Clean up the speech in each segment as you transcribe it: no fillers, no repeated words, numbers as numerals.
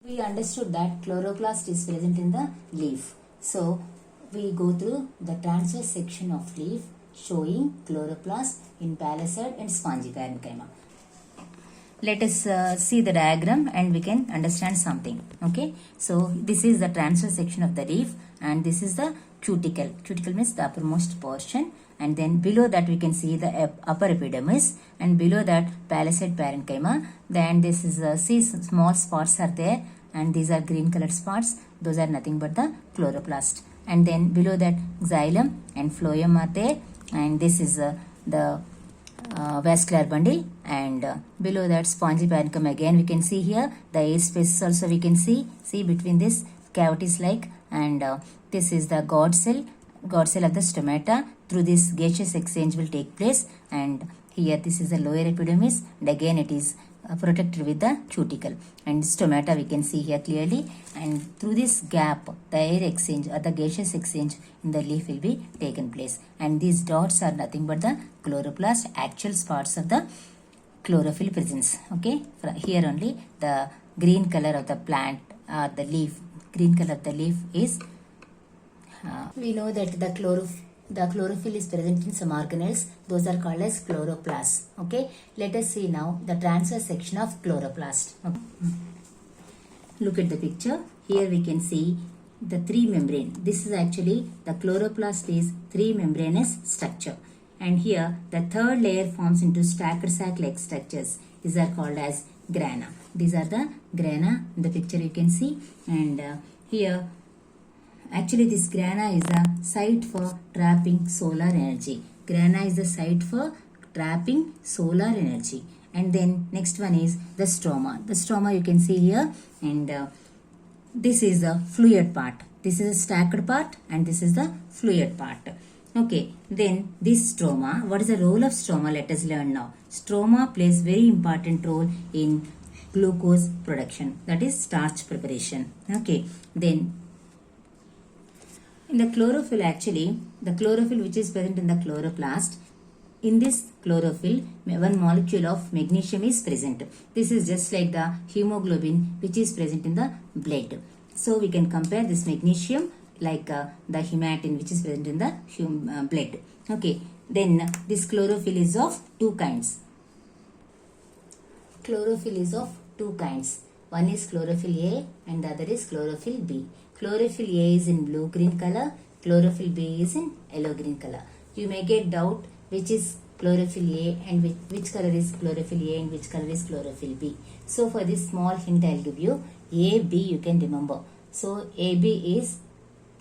We understood that chloroplast is present in the leaf. So we go through the transverse section of leaf showing chloroplast in palisade and spongy parenchyma. Let us see the diagram and we can understand something. Okay, so this is the transverse section of the leaf and this is the cuticle. Cuticle means the uppermost portion, and then below that we can see the upper epidermis, and below that palisade parenchyma. Then this is see small spots are there, and these are green colored spots. Those are nothing but the chloroplast. And then below that xylem and phloem are there, and this is the vascular bundle, and below that spongy parenchyma. Again we can see here the air spaces also we can see between this cavities like, and this is the god cell of the stomata. Through this gaseous exchange will take place, and here this is the lower epidermis, and again it is protected with the cuticle, and stomata we can see here clearly, and through this gap the air exchange or the gaseous exchange in the leaf will be taken place, and these dots are nothing but the chloroplast, actual spots of the chlorophyll presence. Okay, here only the green color of the plant, the leaf, green color of the leaf is we know that the chlorophyll is present in some organelles. Those are called as chloroplasts. Okay, let us see now the transverse section of chloroplast. Okay. Look at the picture. Here we can see the three membrane. This is actually the chloroplast is three membranous structure, and here the third layer forms into stacked sac like structures. These are called as grana. These are the grana in the picture you can see, and here actually this grana is a site for trapping solar energy. Grana is the site for trapping solar energy. And then next one is the stroma. The stroma you can see here, and this is the fluid part. This is a stacked part and this is the fluid part. Okay, then this stroma, what is the role of stroma? Let us learn now. Stroma plays very important role in glucose production, that is starch preparation. Okay, then in the chlorophyll, actually the chlorophyll which is present in the chloroplast, in this chlorophyll one molecule of magnesium is present. This is just like the hemoglobin which is present in the blood. So we can compare this magnesium like the hematine which is present in the blood. Okay, then this chlorophyll is of two kinds. Chlorophyll is of two kinds. One is chlorophyll A and the other is chlorophyll B. Chlorophyll A is in blue-green color, chlorophyll B is in yellow-green color. You may get doubt which is chlorophyll A and which color is chlorophyll A and which color is chlorophyll B. So for this small hint I will give you, A, B you can remember. So AB is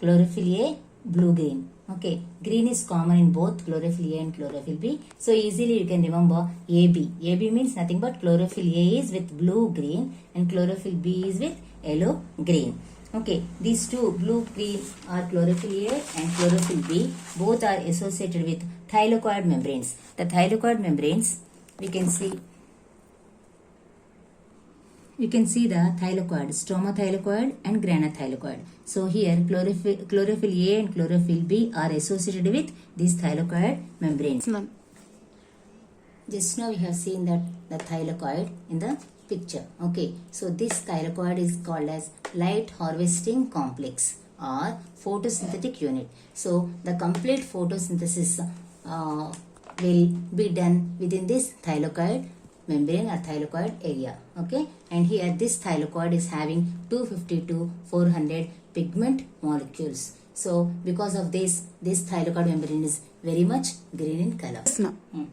chlorophyll A, blue-green. Okay, green is common in both chlorophyll A and chlorophyll B. So easily you can remember AB. AB means nothing but chlorophyll A is with blue-green and chlorophyll B is with yellow-green. Okay, these two, blue green, are chlorophyll A and chlorophyll B. Both are associated with thylakoid membranes. The thylakoid membranes, we can see the thylakoid, stroma thylakoid and grana thylakoid. So here chlorophyll A and chlorophyll B are associated with these thylakoid membranes. Just now we have seen that the thylakoid in the picture. Okay, so this thylakoid is called as light harvesting complex or photosynthetic unit. So the complete photosynthesis will be done within this thylakoid membrane or thylakoid area. Okay, and here this thylakoid is having 250 to 400 pigment molecules. So because of this thylakoid membrane is very much green in color. Yes, ma'am.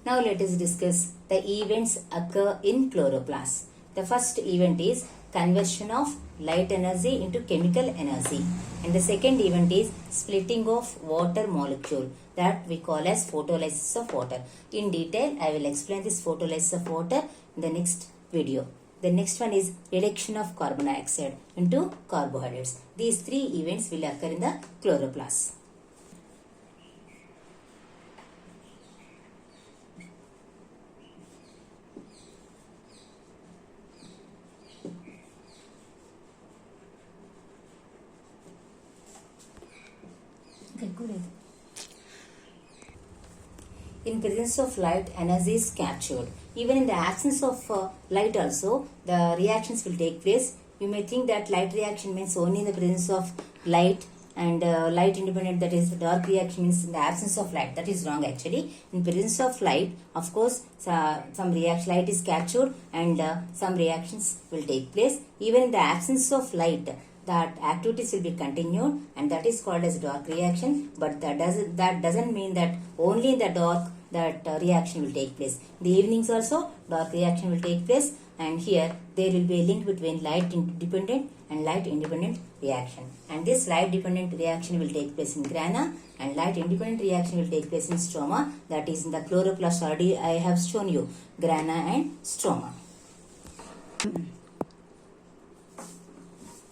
Now let us discuss the events occur in chloroplast. The first event is conversion of light energy into chemical energy, and the second event is splitting of water molecule, that we call as photolysis of water. In detail I will explain this photolysis of water in the next video. The next one is reduction of carbon dioxide into carbohydrates. These three events will occur in the chloroplast. In presence of light, energy is captured. Even in the absence of light also, the reactions will take place. You may think that light reaction means only in the presence of light, and light independent, that is dark reaction means in the absence of light. That is wrong actually. In presence of light, of course, some reaction light is captured, and some reactions will take place. Even in the absence of light, that activities will be continued, and that is called as dark reaction. But that doesn't mean that only in the dark that reaction will take place. In the evenings also dark reaction will take place, and here there will be a link between light dependent and light independent reaction. And this light dependent reaction will take place in grana, and light independent reaction will take place in stroma. That is in the chloroplast. Already I have shown you grana and stroma.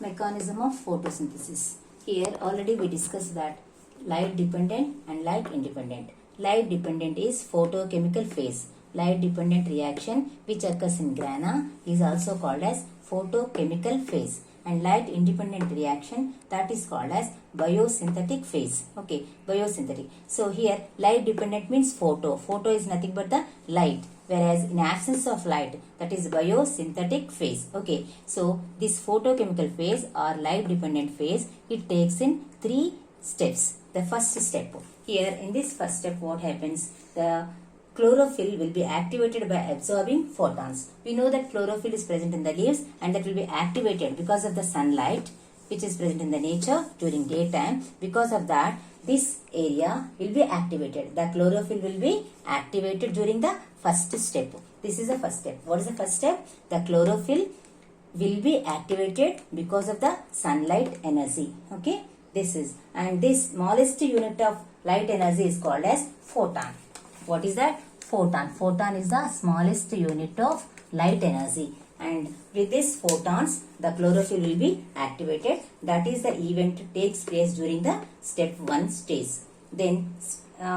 Mechanism of photosynthesis. Here already we discussed that light dependent and light independent. Light dependent is photochemical phase. Light dependent reaction which occurs in grana is also called as photochemical phase, and light independent reaction, that is called as biosynthetic phase. Okay, biosynthetic. So here light dependent means photo is nothing but the light, whereas in absence of light, that is biosynthetic phase. Okay, so this photochemical phase or light dependent phase, it takes in 3 steps. The first step, here in this first step what happens, the chlorophyll will be activated by absorbing photons. We know that chlorophyll is present in the leaves, and that will be activated because of the sunlight which is present in the nature during daytime. Because of that, this area will be activated. The chlorophyll will be activated during the first step. This is the first step. What is the first step? The chlorophyll will be activated because of the sunlight energy. Okay, this is, and this smallest unit of light energy is called as photon. What is that? Photon. Photon is the smallest unit of light energy, and with these photons the chlorophyll will be activated. That is the event takes place during the step 1 stage. Then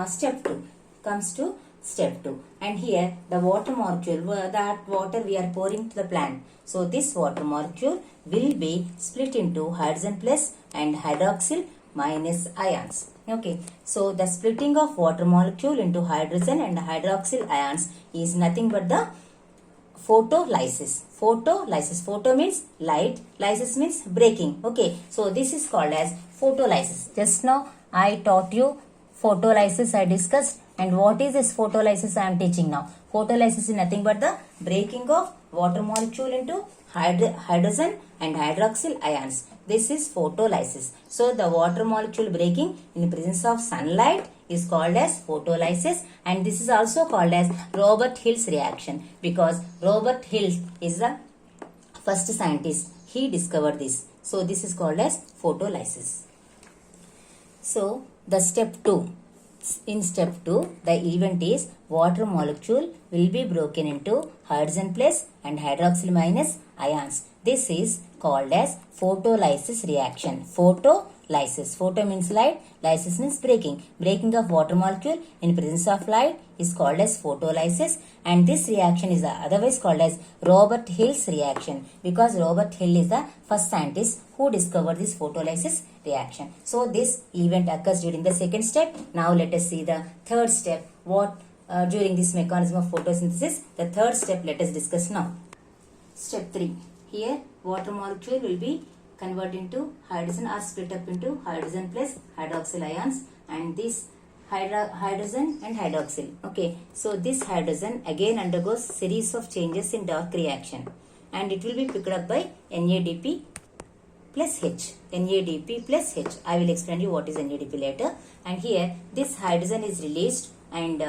step 2 comes to step 2, and here the water molecule, that water we are pouring to the plant. So this water molecule will be split into hydrogen plus and hydroxyl minus ions. Okay, so the splitting of water molecule into hydrogen and hydroxyl ions is nothing but the photolysis. Photolysis. Photo means light, lysis means breaking. Okay, so this is called as photolysis. Just now I taught you photolysis, I discussed, and what is this photolysis I am teaching now? Photolysis is nothing but the breaking of water molecule into hydrogen and hydroxyl ions. This is photolysis. So the water molecule breaking in the presence of sunlight is called as photolysis, and this is also called as Robert Hill's reaction, because Robert Hill is the first scientist. He discovered this. So this is called as photolysis. So the step 2. In step 2, the event is water molecule will be broken into hydrogen plus and hydroxyl minus ions. This is called as photolysis reaction. Photolysis. Photo means light, lysis means breaking. Breaking of water molecule in presence of light is called as photolysis, and this reaction is otherwise called as Robert Hill's reaction, because Robert Hill is the first scientist who discovered this photolysis reaction. So this event occurs during the second step. Now let us see the third step. What during this mechanism of photosynthesis, the third step let us discuss now. Step 3. Here water molecule will be converted into hydrogen or split up into hydrogen plus hydroxyl ions, and this hydrogen and hydroxyl. Okay, so this hydrogen again undergoes series of changes in dark reaction, and it will be picked up by NADP plus H. NADP plus H. I will explain you what is NADP later. And here this hydrogen is released, and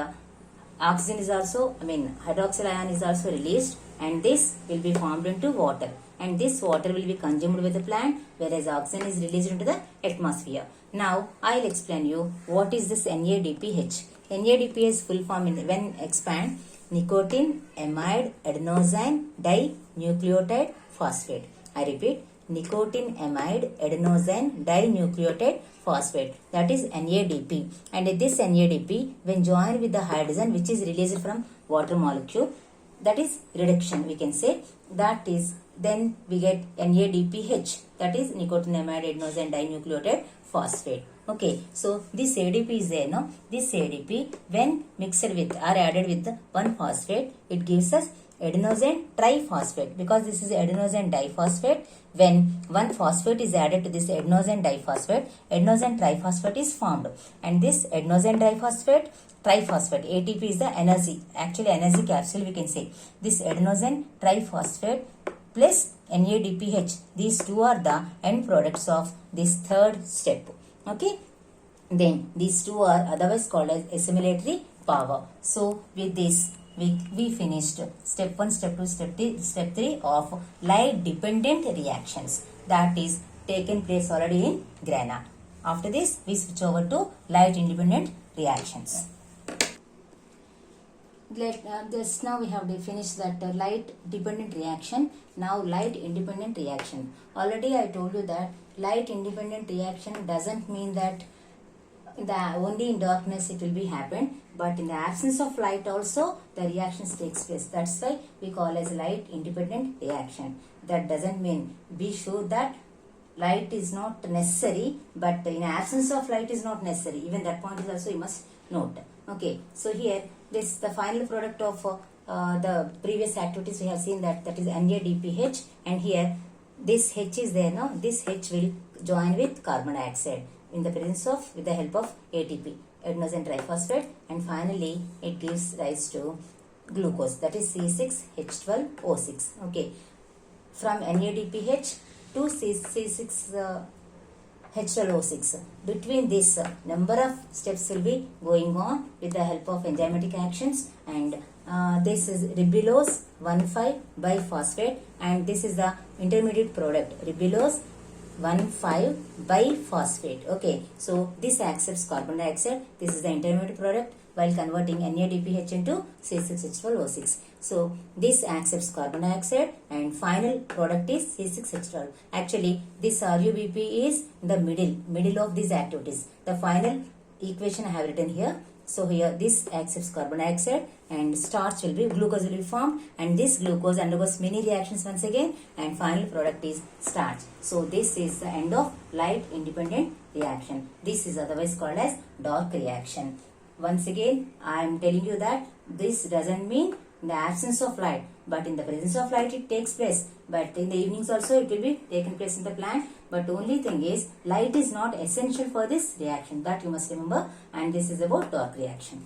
oxygen is also, hydroxyl ion is also released, and this will be formed into water, and this water will be consumed by the plant, whereas oxygen is released into the atmosphere. Now I will explain you what is this NADPH. NADP is full form when expand nicotine amide adenosine dinucleotide phosphate. I repeat, nicotine amide adenosine dinucleotide phosphate, that is NADP. And this NADP when joined with the hydrogen which is released from water molecule, that is reduction we can say. That is, then we get NADPH, that is nicotinamide adenosine dinucleotide phosphate. Okay, so this ADP is there, no? This ADP when mixed with or added with one phosphate, it gives us adenosine triphosphate, because this is adenosine diphosphate. When one phosphate is added to this adenosine diphosphate, adenosine triphosphate is formed, and this adenosine triphosphate ATP is the energy, actually energy capsule we can say. This adenosine triphosphate plus NADPH, these two are the end products of this third step. Okay, then these two are otherwise called as assimilatory power. So with this we finished step 1, step 2, step 3 of light dependent reactions, that is taken place already in Grana. After this we switch over to light independent reactions. Just now we have finished that light dependent reaction. Now light independent reaction. Already I told you that light independent reaction doesn't mean that only in darkness it will be happen, but in the absence of light also the reactions takes place. That's why we call as light independent reaction. That doesn't mean, be sure that light is not necessary, but in absence of light is not necessary. Even that point is also you must note. Okay, so here this the final product of the previous activities we have seen that is NADPH, and here this H is there, no? This H will join with carbon dioxide in the presence of, with the help of ATP, adenosine triphosphate, and finally it gives rise to glucose, that is C6H12O6. Okay, from NADPH to C6H12O6. Between this number of steps will be going on with the help of enzymatic actions, and this is ribulose 1,5-biphosphate, and this is the intermediate product, ribulose 1,5-biphosphate. Okay, so this accepts carbon dioxide. This is the intermediate product while converting NADPH into C6H12O6. So this accepts carbon dioxide, and final product is C6H12. Actually, this RUBP is the middle of these activities. The final equation I have written here. So here this accepts carbon dioxide, and starch will be, glucose will be formed, and this glucose undergoes many reactions once again, and final product is starch. So this is the end of light independent reaction. This is otherwise called as dark reaction. Once again I am telling you that this doesn't mean in the absence of light, but in the presence of light it takes place, but in the evenings also it will be taken place in the plant. But only thing is, light is not essential for this reaction, that you must remember, and this is about dark reaction.